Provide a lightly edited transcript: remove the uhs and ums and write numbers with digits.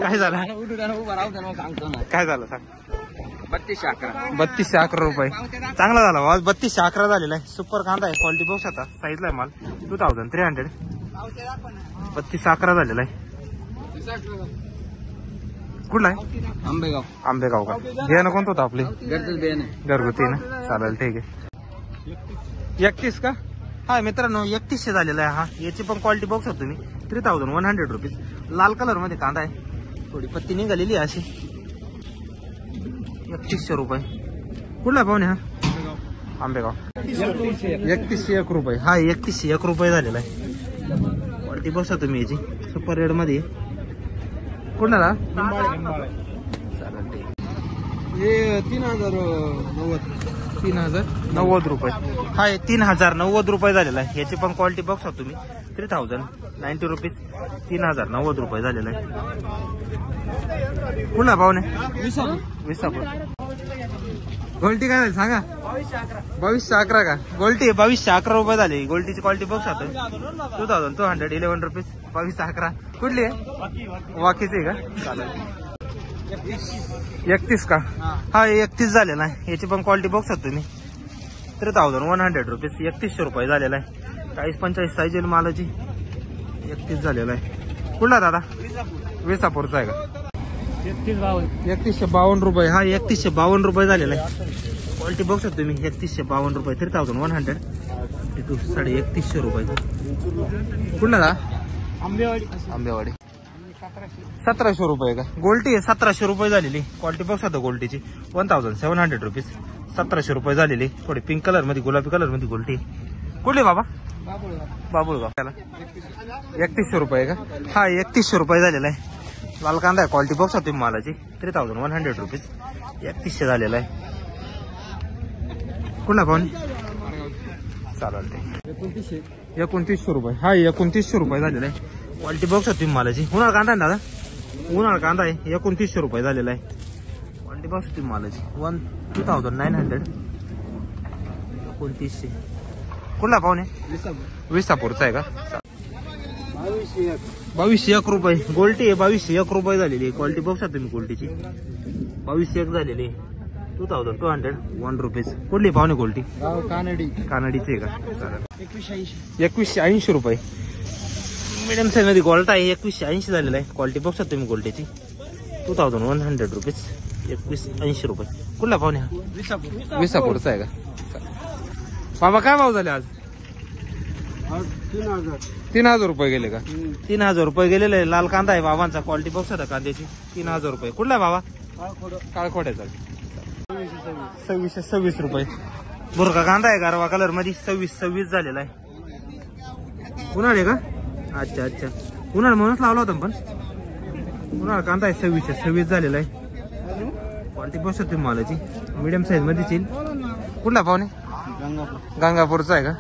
काय झालं काय झालं सांग 3211 रुपये चांगला झाला भाऊ 3211 झालेला आहे सुपर कांदा आहे क्वालिटी बघू शकता साईजला आहे माल 2300 3211 झालेला आहे कुठला आहे आंबेगाव का बियाणं कोणतं होतं आपले घरगुती ना चालेल ठीक आहे 31 का हा मित्रांनो 3100 झालेला आहे हा याची पण क्वालिटी बघू शकतो तुम्ही 3100 रुपीज लाल कलर मध्ये कांदा आहे थोडी पत्ती निघालेली आहे अशी 3100 रुपये कुठला पाहुणे हा आंबेगाव 3101 रुपये हा 3101 रुपये झालेला आहे क्वालिटी बघू शकतो तुम्ही याची सुपर रेड मध्ये कुणाला चालेल ठीक हे 3090 रुपये हा 3090 रुपये झालेला आहे याची पण क्वालिटी बघू शकतो तुम्ही 3090 रुपीज 3090 रुपये झालेला आहे कुठला पाहुणे विसापूर गोल्टी काय झाली सांगा 2211 का गोल्टी 2211 रुपये झाली गोल्टीची क्वालिटी बघू शकतो 2211 रुपीज 2211 कुठली आहे वाकीची का चालेल 31 का हा 31 झालेला आहे याची पण क्वालिटी बघू शकतो तुम्ही 3100 रुपीज 3100 रुपये झालेला आहे 40-45 साईज मालाची 31 झालेला आहे कुठला दादा विसापूरचा आहे का 3152 रुपये हा 3152 रुपये झालेला आहे क्वालिटी बघू शकतो तुम्ही 3152 रुपये 3100 3100 रुपये कुठला दा आंबेवाडी 1700 रुपये का गोल्टी आहे 1700 रुपये झालेली क्वालिटी बघू शकतो गोल्टीची 1700 रुपीज 1700 रुपये झालेली थोडी पिंक कलर मध्ये गुलाबी कलर मध्ये गोल्टी कुठली बाबा बाबुळगाव त्याला 3100 रुपये का हा 3100 रुपये झालेला आहे लाल कांदा आहे क्वालिटी बघू शकतो मालाची 3100 रुपीज 3100 झालेला आहे कुठला पाहुणे चालेल ते 2900 रुपये हा 2900 रुपये झालेला आहे क्वालिटी बघू शकतो मालाची उन्हाळा कांदा आहे दादा उन्हाळा कांदा आहे 2900 रुपये झालेला आहे क्वालिटी बघू शकतो मालाची 2900 2900 कुठला पाहुणे विसापूरचा आहे का 2201 रुपये गोल्टी आहे 2201 रुपये झालेली आहे क्वालिटी बघू शकता तुम्ही गोल्टीची 2201 झालेली 2201 रुपीज कुठली पाहुणे गोल्टी कानडीची आहे का चालेल 2180 रुपये मिडियम साईज मध्ये गोल्ट आहे 2180 झालेला आहे क्वालिटी बघू शकता तुम्ही गोल्टीची 2100 रुपीज 2180 रुपये कुठला पाहुणे हा विसापूरचा आहे का बाबा काय भाव झाले आज 3000 रुपये गेले का 3000 रुपये गेलेले लाल कांदा आहे बाबांचा क्वालिटी बघू शकता कांद्याची 3000 रुपये कुठला बाबा काळखोड्याचा 2626 रुपये बुरका कांदा आहे गारवा कलर मध्ये 2626 झालेला आहे उन्हाळे का अच्छा उन्हाळा म्हणूनच लावला होता पण उन्हाळा कांदा आहे 2626 झालेला आहे क्वालिटी बघू शकतो मालाची मीडियम साईज मध्ये कुठला पाहुणे गंगापूरचा आहे का